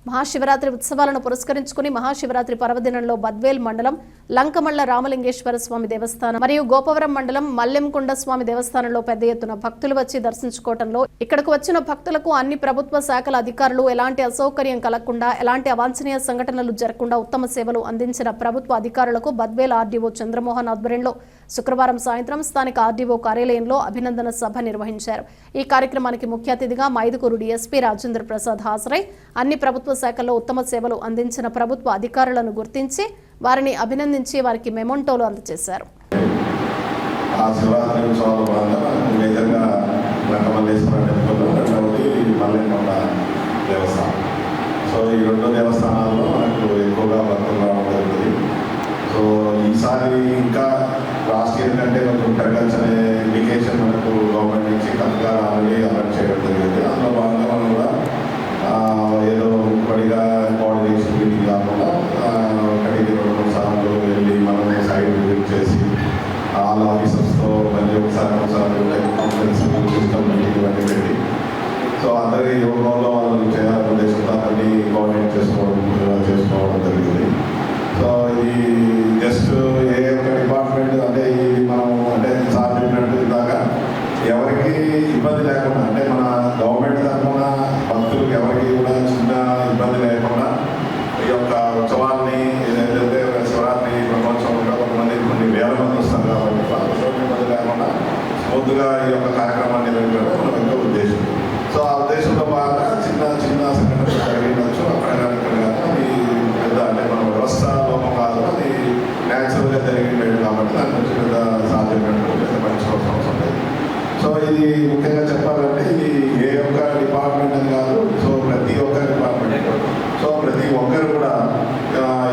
మహాశివరాత్రి ఉత్సవాలను పురస్కరించుకుని మహాశివరాత్రి పర్వదినంలో బద్వేల్ మండలం లంకమల్ల రామలింగేశ్వర స్వామి దేవస్థానం మరియు గోపవరం మండలం మల్లెంకొండ స్వామి దేవస్థానంలో పెద్ద ఎత్తున భక్తులు వచ్చి దర్శించుకోవడంలో ఇక్కడకు వచ్చిన భక్తులకు అన్ని ప్రభుత్వ శాఖల అధికారులు ఎలాంటి అసౌకర్యం కలగకుండా ఎలాంటి అవాంఛనీయ సంఘటనలు జరగకుండా ఉత్తమ సేవలు అందించిన ప్రభుత్వ అధికారులకు బద్వేల్ ఆర్డీఓ చంద్రమోహన్ ఆధ్వర్యంలో శుక్రవారం సాయంత్రం స్థానిక ఆర్డీఓ కార్యాలయంలో అభినందన సభ నిర్వహించారు. ఈ కార్యక్రమానికి ముఖ్య అతిథిగా మైదుకూరు డీఎస్పీ రాజేంద్ర ప్రసాద్ హాజరై అన్ని ప్రభుత్వ శాఖల్లో ఉత్తమ సేవలు అందించిన ప్రభుత్వ అధికారులను గుర్తించి వారిని అభినందించి వారికి మెమోంటోలు అందజేశారు. ఈ రెండు దేవస్థానాల్లో నాకు ఎక్కువగా భక్తులు రావడం జరిగింది. సో ఈసారి ఇంకా లాస్ట్ ఇయర్ కంటే కొంచెం పెరగచ్చనే ఇండికేషన్ మనకు గవర్నమెంట్ నుంచి కరెక్ట్గా ఆల్రెడీ అలర్ట్ చేయడం జరిగింది. అందులో భాగంగా మనం కూడా ఏదో పడిగా కోఆర్డినేషన్ మీటింగ్ కాకుండా ఒకటికి 2-3 సార్లు వెళ్ళి మనం సైడ్ విజిట్ చేసి ఆల్ ఆఫీసర్స్తో మళ్ళీ ఒకసారి కాన్ఫరెన్స్ సిస్టమ్ మీటింగ్ ఇవన్నీ పెట్టి సో అందరి యోగంలో వాళ్ళు చేయాలని ఉద్దేశంతో అన్ని కోఆర్డినేట్ చేసుకోవడం జరిగింది. సో ఇది జస్ట్ ఏ ఒక్క డిపార్ట్మెంట్ అంటే ఇది మనం అంటే సార్ చెప్పినట్టు దాకా ఎవరికి ఇబ్బంది లేకుండా అంటే మన గవర్నమెంట్ తరఫున భక్తులకు ఎవరికి కూడా చిన్న ఇబ్బంది లేకుండా ఈ యొక్క ఉత్సవాన్ని ఏదైతే శివరాత్రి బ్రహ్మోత్సవం కూడా కొన్ని వేల మంది వస్తారు కాబట్టి వాళ్ళతో ఇబ్బంది లేకుండా స్మూత్గా ఈ యొక్క కార్యక్రమాన్ని నిర్వహించడం మన యొక్క ఉద్దేశం. సో ఆ ఉద్దేశంలో భాగంగా చిన్న సంఘటనలు జరిగిండొచ్చు అక్కడ కానీ ఇక్కడ కానీ అది పెద్ద అంటే మన వ్యవస్థ లోపం కాదు, అది న్యాచురల్గా జరిగిండేది కాబట్టి దాని గురించి పెద్ద సాధ్యమైనట్టు పెద్ద పనిచుకోవాల్సిన అవసరం లేదు. సో ఇది ముఖ్యంగా చెప్పాలంటే ఇది ఏ ఒక్క డిపార్ట్మెంట్ అని కాదు, సో ప్రతి ఒక్క డిపార్ట్మెంట్ సో ప్రతి ఒక్కరు కూడా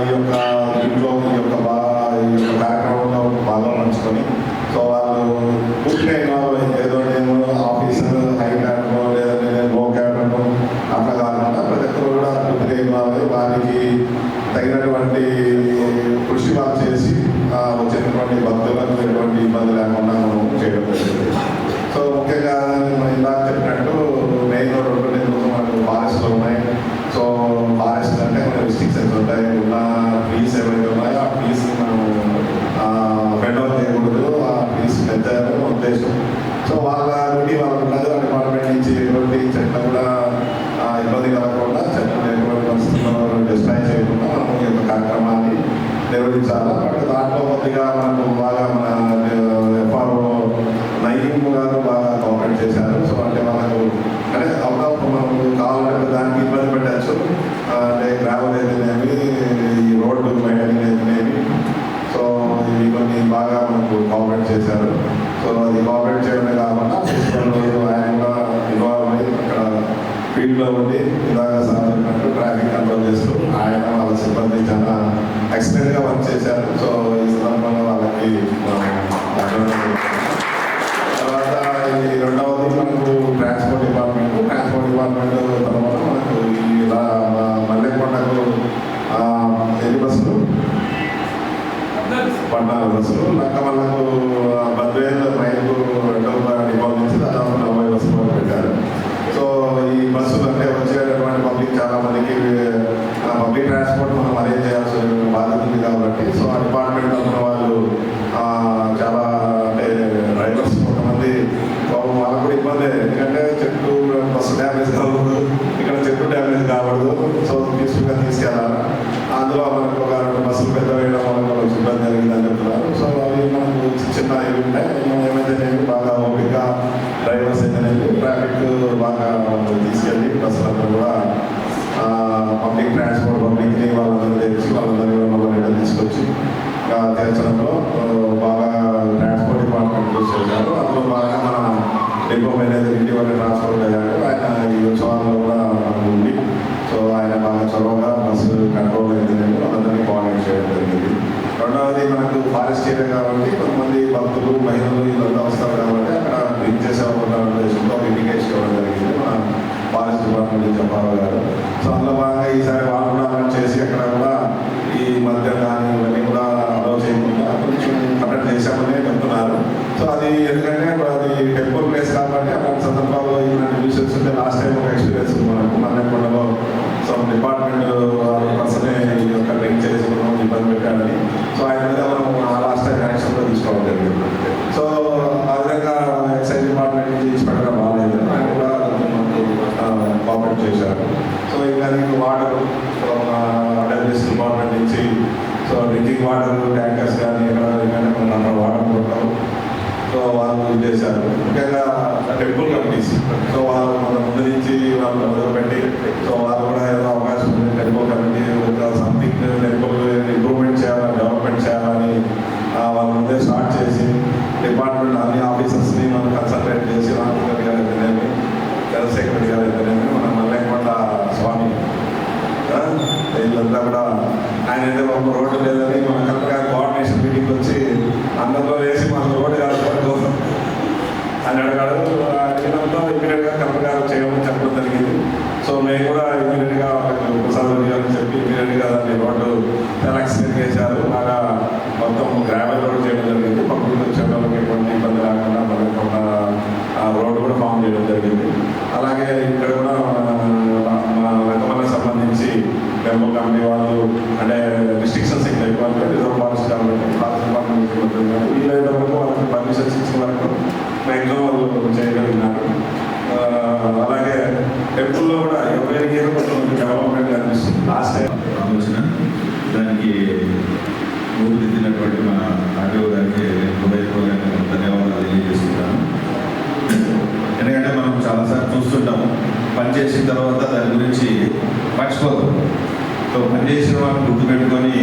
ఈ యొక్క ఇంట్లో ఈ యొక్క కార్యక్రమంలో పాల్గొనచుకొని సో వాళ్ళు పూర్తిగా ఇన్వాల్వ్ అయింది. ఏదో నేను ఆఫీసర్ హై క్యాడర్లో లేదంటే నేను లో క్యాడర్లో అట్లా కాకుండా ప్రతి ఒక్కరు కూడా పూర్తిగా ఇన్వాల్వ్ అయ్యి వారికి తగినటువంటి కృషి వాళ్ళు చేసి వచ్చినటువంటి భక్తులకు ఎటువంటి ఇబ్బంది లేకుండా మనం చేయడం జరిగింది. సో ముఖ్యంగా ఇందాక చెప్పినట్టు మెయిన్ రోడ్డు నిధులు మనకు ఫారెస్ట్లో ఉన్నాయి. సో ఫారెస్ట్ అంటే మన రిస్ట్రిక్షన్స్ ఉంటాయి, ఉన్న ట్రీస్ ఏవైతే ఉన్నాయో ఆ ట్రీస్ మనం పెట్రోల్ చేయకూడదు, ఆ ట్రీస్ పెంచాలని ఉద్దేశం. సో వాళ్ళ నుండి వాళ్ళకు ఉన్నది ఆ డిపార్ట్మెంట్ నుంచి ఎటువంటి చెట్లు కూడా ఇబ్బంది కలగకుండా చెట్లు ఎటువంటి పరిస్థితుల్లో డిస్ట్రాయ్ చేయకుండా మనం ఈ యొక్క కార్యక్రమాన్ని నిర్వహించాలి. బట్ దాంట్లో కొద్దిగా మనకు బాగా మన ఎఫ్ఆర్ఓ నయీం గారు బాగా కోఆపరేట్ చేశారు. సో అంటే మనకు అంటే అవుట్ మనకు కావాలంటే దానికి ఇబ్బంది పెట్టచ్చు, అంటే గ్రావెల్ అయితేనేమి ఈ రోడ్డు మెయింటైనింగ్ అయితేనేమి సో ఇవి కొన్ని బాగా మనకు కోఆపరేట్ చేశారు. సో అది కోఆపరేట్ చేయడమే కాకుండా ఆయన కూడా ఇన్వాల్వ్ అయ్యి అక్కడ ఫీల్డ్లో ఉండి ఇలాగా సాధించినట్టు ట్రాఫిక్ కంట్రోల్ చేస్తూ ఆయన వాళ్ళ సిబ్బంది చాలా ఎక్స్పీరియన్స్గా వర్క్ చేశారు. సో ఈ సందర్భంగా వాళ్ళకి తర్వాత ఈ రెండవది మనకు ట్రాన్స్పోర్ట్ డిపార్ట్మెంట్ తర్వాత మనకు ఇలా మల్లెకొండకు ఎన్ని బస్సులు 14 బస్సులు, లంకమల్లకు బద్వేల్ మైలు రెండవ డిపార్ట్ నుంచి దాదాపు 40 బస్సులు పెట్టారు. సో ఈ బస్సులు అంటే వచ్చేటటువంటి పబ్లిక్ చాలా మందికి పబ్లిక్ ట్రాన్స్పోర్ట్ మనం అరేంజ్ చేయాల్సిన బాధ్యత ఉంది కాబట్టి సో ఆ డిపార్ట్మెంట్ ఉన్న వాళ్ళు చాలా అంటే డ్రైవర్స్ కొంతమంది వాళ్ళకు కూడా ఇబ్బంది, ఎందుకంటే చెట్టు బస్సు డ్యామేజ్ కావద్దు, ఇక్కడ చెట్టు డ్యామేజ్ కావద్దు, సో పీస్ఫుల్గా తీసుకెళ్ళాలి. అందులో మనకు ఒక 2 బస్సులు పెద్ద వేయడం వల్ల మనకు ఇబ్బంది జరిగిందని చెప్తున్నారు. సో అవి మనకు చిన్న ఇవి ఉంటాయి, ఏమైతేనేమి బాగా ఓపిక డ్రైవర్స్ అయితేనేమి ట్రాఫిక్ బాగా తీసుకెళ్ళి బస్సులందరూ కూడా పబ్లిక్ ట్రాన్స్పోర్ట్ పబ్లిక్ని వాళ్ళందరూ తెచ్చి వాళ్ళందరూ కూడా మళ్ళీ రిటర్న్ తీసుకొచ్చి తీర్చడంలో బాగా ట్రాన్స్పోర్ట్ డిపార్ట్మెంట్ యూజ్ చేశారు. అందులో బాగా మన డిపో మేనేజర్ ఇంటివరకు ట్రాన్స్పోర్ట్ అయ్యాడు. ఆయన ఈ ఉత్సవాల్లో కూడా ఉండి సో ఆయన బాగా చొరవగా బస్సు కంట్రోల్ అయితేనేమి వాళ్ళందరినీ కోఆర్డినేట్ చేయడం జరిగింది. రెండవది మనకు ఫారెస్ట్ ఏరియా కాబట్టి కొంతమంది భక్తులు మహిళలు వీళ్ళంతా వస్తారు కాబట్టి అక్కడ డ్రింక్ చేసేవాళ్ళ ఉద్దేశంతో ఇండికేషన్ ఇవ్వడం జరిగింది మన ఫారెస్ట్ డిపార్ట్మెంట్ చెప్పాలి గారు. సో అందులో భాగంగా ఈసారి వాళ్ళు కూడా అలర్ట్ చేసి అక్కడ కూడా ఈ మధ్య కానీ ఇవన్నీ కూడా అలౌ చేయకుండా కొంచెం కండక్ట్ చేశామని చెప్తున్నారు. సో అది ఎందుకంటే అది టెంపుల్ ప్లేస్ కాబట్టి అలాంటి సందర్భాల్లో ఇలాంటి విషయాలు ఉంటే లాస్ట్ టైం ఒక ఎక్స్పీరియన్స్ మనకు మల్లెకొండలో సో డిపార్ట్మెంట్ అంతా కూడా ఆయన అయితే ఒక రోడ్డు లేదని మన కరెక్ట్గా కోఆర్డినేషన్ మీటింగ్ వచ్చి అందరిలో వేసి మన రోడ్డు కాదు అని అడిగాడు. అడిగినంత ఇమీడియట్గా కలెక్టర్ గారు చేయమని చెప్పడం జరిగింది. సో మేము కూడా ఇమీడియట్గా ప్రసాదం చేయాలని చెప్పి ఇమీడియట్గా దాన్ని రోడ్డు ఎలక్షన్ చేశారు. బాగా మొత్తం గ్రావెల్ రోడ్ చేయడం జరిగింది. పబ్లిక్ వచ్చే వాళ్ళకి ఎటువంటి ఇబ్బంది లేకుండా పడకుండా ఆ రోడ్డు కూడా ఫామ్ చేయడం జరిగింది. అలాగే ఇక్కడ కూడా మన రంగమల్లకు సంబంధించి డెవలప్ కమిటీ వాళ్ళు అంటే రిస్ట్రిక్షన్స్ ఇంకా ఎక్కువ రిజర్వ్ ఫారెస్ట్ కాబట్టి ఫారెస్ట్ డిపార్ట్మెంట్ వీలైన వరకు వాళ్ళకి పర్మిషన్స్ ఇచ్చిన వరకు మ్యాక్సిమం వాళ్ళు చేయగలిగినారు. అలాగే టెంపుల్లో కూడా ఎవరికి డెవలప్మెంట్ అనిపిస్తుంది. లాస్ట్ టైం ఆలోచన దానికి రూపుదిద్దినటువంటి మన ఆర్డీఓ గారికి హృదయపూర్వకంగా ధన్యవాదాలు తెలియజేస్తున్నాను. ఎందుకంటే మనం చాలాసార్లు చూస్తుంటాము, పనిచేసిన తర్వాత దాని గురించి మర్చిపోతాం. సో పనిచేసిన వాళ్ళని గుర్తుపెట్టుకొని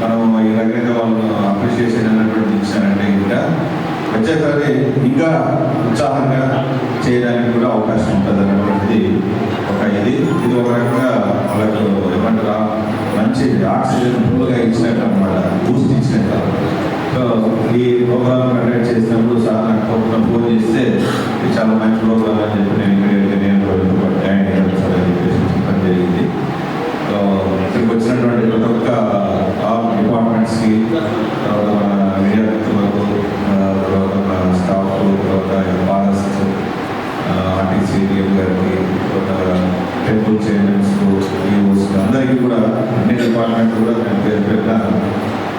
మనం ఈ రకంగా వాళ్ళను అప్రిషియేషన్ అన్నటువంటి ఇచ్చానంటే ఇంకా వచ్చేసరి ఇంకా ఉత్సాహంగా చేయడానికి కూడా అవకాశం ఉంటుంది అన్నటువంటిది ఒక ఇది ఒక రకంగా వాళ్ళకు ఏమంటారా మంచి ఆక్సిజన్ ఫుల్గా ఇచ్చినట్టు అనమాట, బూస్ట్ ఇచ్చినట్టు. సో ఈ ప్రోగ్రామ్ కండక్ట్ చేసినప్పుడు సార్ నాకు ఫోన్ చేస్తే ఇది చాలా మంచి ప్రోగ్రామ్ అని చెప్పి నేను జాయిన్ అయ్యాను సార్ అని చెప్పేసి చెప్పడం జరిగింది. సో ఇక్కడికి వచ్చినటువంటి ప్రతి ఒక్క డిపార్ట్మెంట్స్కి, తర్వాత మన మీడియా మిత్రులకు, తర్వాత మన స్టాఫ్, తర్వాత ఫారెస్ట్ ఆర్టీసీ డిఎం గారికి, తర్వాత టెంపుల్ చైర్మన్స్, ఈఓస్ అందరికీ కూడా అన్ని డిపార్ట్మెంట్ కూడా నేను పేరు పేరున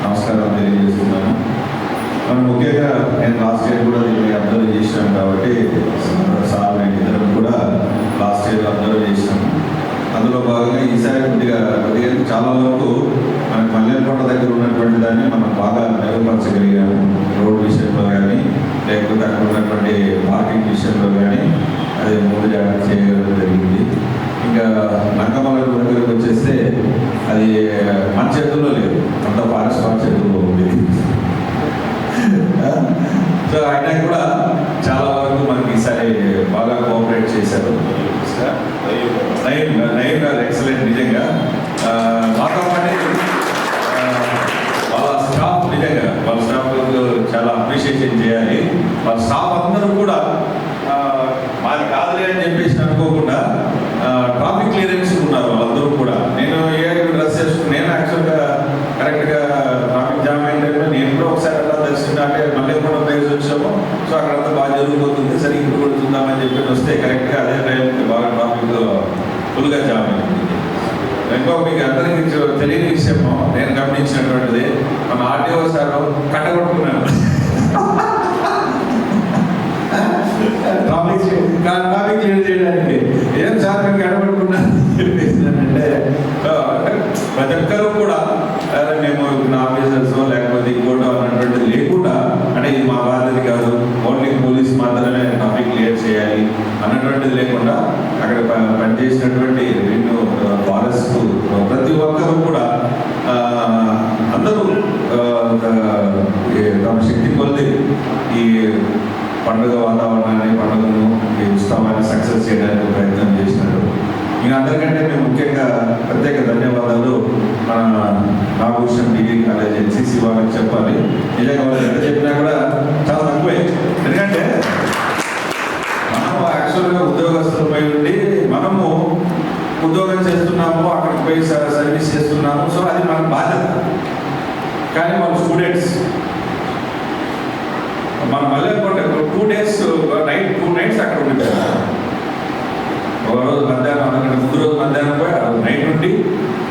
నమస్కారం తెలియజేస్తున్నాను. మనం ముఖ్యంగా నేను లాస్ట్ ఇయర్ కూడా దీన్ని అబ్జర్వ్ చేసినాను కాబట్టి సార్ నేను ఇద్దరం కూడా లాస్ట్ ఇయర్ అబ్జర్వ్ చేసినాము. అందులో భాగంగా ఈసారి కొద్దిగా చాలా వరకు మనకు మల్లెలకొండ దగ్గర ఉన్నటువంటి దాన్ని మనం బాగా మెరుగుపరచగలిగాము. రోడ్ విషయంలో కానీ లేకపోతే అక్కడ ఉన్నటువంటి పార్కింగ్ విషయంలో కానీ అది ముందు జాగ్రత్త చేయగలగడం జరిగింది. ఇంకా లంకమల్ల దగ్గరకు వచ్చేస్తే అది మన చేతుల్లో లేదు, అంత ఫారెస్ట్ వాళ్ళ చేతుల్లో ఉంది. సో అయినా కూడా చాలా వరకు మనకి ఈసారి బాగా కోఆపరేట్ చేశారు. నైన్ గారు ఎక్సలెంట్ నిజంగా. మాతో పాటు వాళ్ళ స్టాఫ్ నిజంగా వాళ్ళ స్టాఫ్ చాలా అప్రిషియేషన్ చేయాలి. వాళ్ళ స్టాఫ్ అందరూ కూడా మాది కాదులే అని చెప్పేసి అనుకోకుండా ట్రాఫిక్ క్లియరెన్స్ ఉన్నారు వాళ్ళందరూ కూడా. నేను ఏ డ్రెస్ చేసుకుని నేను యాక్చువల్గా కరెక్ట్గా ట్రాఫిక్ జామ్ అయిన టైంలో నేను కూడా ఒకసారి అలా దర్శనం అంటే మళ్ళీ కూడా ప్లేస్ వచ్చాము. సో అక్కడంతా బాగా జరిగిపోతుంది, సరే ఇప్పుడు కూడా చూద్దామని చెప్పి వస్తే కరెక్ట్గా అదే టైంకి బాగా ట్రాఫిక్ ఫుల్గా జామ్ అయింది. ఇంకో మీకు అందరికీ తెలియని విషయము నేను గమనించినటువంటిది, మన ఆర్టీఓ సార్ కట్టగొట్టుకున్నాను ట్రాఫిక్ క్లియర్ చేయడానికి. ఏం సార్ మేము కట్టగొట్టుకున్నాను చెప్పేసిందంటే ప్రతి ఒక్కరూ కూడా మేము ఆఫీసర్స్ లేకపోతే ఇంకోటో అన్నటువంటిది లేకుండా, అంటే ఇది మా బాధ్యత కాదు, ఓన్లీ పోలీస్ మాత్రమే ట్రాఫిక్ క్లియర్ చేయాలి అన్నటువంటిది లేకుండా అక్కడ పనిచేసినటువంటి రెవెన్యూ, ఫారెస్ట్ ప్రతి ఒక్కరూ కూడా అందరూ తమ శక్తి కొద్ది ఈ పండుగ వాతావరణాన్ని, పండుగను, ఈ ఉత్సవాన్ని సక్సెస్ చేయడానికి ప్రయత్నం చేసినారు. ఇంకా అందరికంటే మేము ముఖ్యంగా ప్రత్యేక ధన్యవాదాలు మన నాగభూషణ్ డిగ్రీ కాలేజ్ ఎన్సీసీ వాళ్ళకి చెప్పాలి. నిజంగా వాళ్ళు ఎంత చెప్పినా కూడా చాలా తక్కువే. ఎందుకంటే మనము యాక్చువల్గా ఉద్యోగస్తులపై ఉండి మనము ఉద్యోగం చేస్తున్నాము, అక్కడికి పోయి సర్వీస్ చేస్తున్నాము. సో అది మన బాధ్యత. కానీ మన స్టూడెంట్స్ మన మల్లెలకొండ 2 days నైట్ 2 nights అక్కడ ఉండిపోయారు. ఒక రోజు మధ్యాహ్నం, అందుకంటే ముందు రోజు మధ్యాహ్నం పోయి ఆ రోజు నైట్ నుండి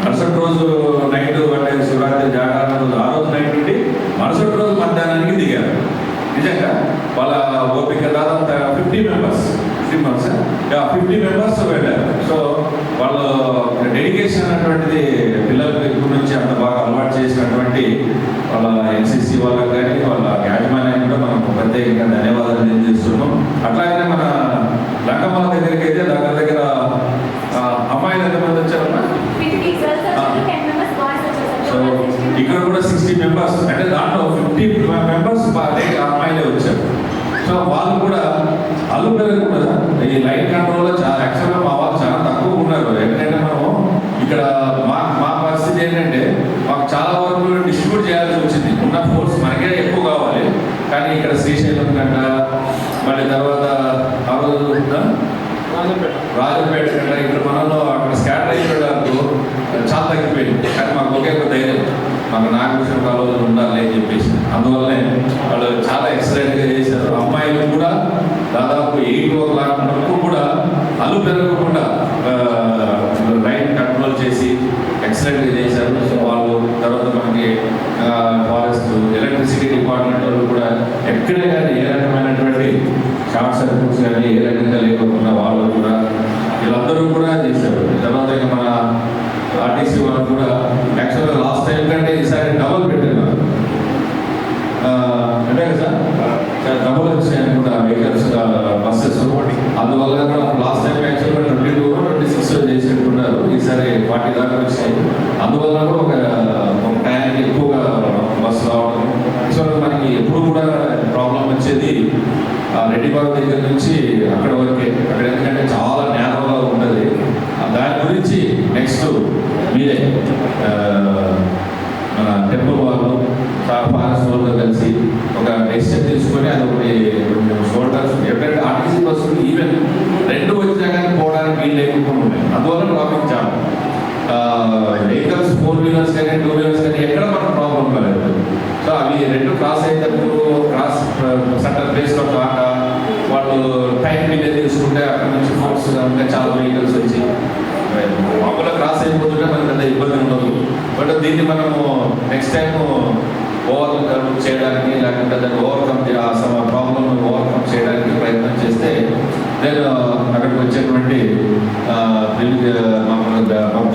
మరుసటి రోజు నైట్ అంటే శివరాత్రి జాగారం రోజు ఆ రోజు నైట్ నుండి మరుసటి రోజు మధ్యాహ్నానికి దిగారు. నిజంగా వాళ్ళ ఓపిక దాదాపు 50 members వెళ్ళారు. సో వాళ్ళు డెడికేషన్ అన్నటువంటిది పిల్లలకు ఇప్పటి నుంచి అంత బాగా అలవాటు చేసినటువంటి వాళ్ళ ఎన్సీసీ వాళ్ళకి కానీ వాళ్ళ యాజమాన్యానికి కూడా మనం ప్రత్యేకంగా ధన్యవాదాలు తెలియజేస్తున్నాం. అట్లాగే మన లంకమల్ల దగ్గరికి అయితే దగ్గర అమ్మాయిలు ఎంతమంది వచ్చారమ్మా? సో ఇక్కడ కూడా 60 members, అంటే దాంట్లో 50 members అమ్మాయిలే వచ్చారు. సో వాళ్ళు కూడా అల్లుపిల్లలు కూడా ఈ లైన్ కంట్రోల్లో చాలా యాక్చువల్గా మా వాళ్ళు చాలా తక్కువ ఉన్నారు. ఎందుకంటే మనం ఇక్కడ మా పరిస్థితి రాజంపేట కంటే ఇక్కడ మనలో అక్కడ స్కాటర్ అయిపోయేటప్పుడు చాలా తగ్గిపోయింది. కానీ మాకు ఒకే ఒక ధైర్యం, మాకు నాగభూషణ కాలేజీలో ఉండాలి అని చెప్పేసి అందువల్లనే వాళ్ళు చాలా ఎక్సలెంట్గా చేశారు. అమ్మాయిలు కూడా దాదాపు 8 వరకు కూడా అల్లు పెరగకుండా లైన్ కంట్రోల్ చేసి ఎక్సలెంట్గా చేశారు. సో వాళ్ళు తర్వాత మనకి ఫారెస్ట్ ఎలక్ట్రిసిటీ డిపార్ట్మెంట్ వాళ్ళు కూడా ఎక్కడే కానీ ఏ రకమైనటువంటి షార్ట్ సర్క్యూట్స్ కానీ ఏ రకంగా లేకుండా వాళ్ళు కూడా వీళ్ళందరూ కూడా చేశారు. తర్వాత ఇక మన ఆర్టీసీ వాళ్ళు కూడా యాక్చువల్గా లాస్ట్ టైం కంటే ఈసారి డబల్ పెట్టారు అంటే సార్ డబుల్ వచ్చాయని కూడా వెహికల్స్ బస్సెస్. అందువల్ల కూడా లాస్ట్ టైం యాక్చువల్గా 22 26 చేసేట్టున్నారు, ఈసారి 40 దాకా వచ్చాయి. అందువల్ల కూడా ఒక టైంకి ఎక్కువగా బస్సు రావడం. యాక్చువల్గా మనకి ఎప్పుడు కూడా ప్రాబ్లం వచ్చేది రెడ్డిబాబు దగ్గర నుంచి అక్కడ వరకే. అక్కడ ఎందుకంటే చాలా నేరంగా ఉంటుంది. దాని గురించి నెక్స్ట్ మీరే మన టెంపుల్ వాళ్ళు ఫారెస్ట్ వాళ్ళతో కలిసి ఒక డెసిషన్ తీసుకొని అది ఒకటి షోల్డర్స్ ఎప్పుడైతే ఆర్టీసీ బస్సులు ఈవెన్ 2 వచ్చినా కానీ పోవడానికి వీలు లేకుండా ఉన్నాయి. అందువల్ల ట్రాఫిక్ జామ్. వెహికల్స్ 4 వీలర్స్ కానీ 2 వీలర్స్ కానీ ఎక్కడ మనకు ప్రాబ్లం కాలేదు. సో అవి 2 క్రాస్ అయ్యేటప్పుడు క్రాస్ సెంటర్ ప్లేస్లో కాక వాళ్ళు టైం డిలే తీసుకుంటే అక్కడ నుంచి ఫోర్స్గా ఉంటే చాలా వెహికల్స్ వచ్చి మామూలుగా క్రాస్ అయిపోతుంటే మనకు అంత ఇబ్బంది ఉండదు. బట్ దీన్ని మనము నెక్స్ట్ టైం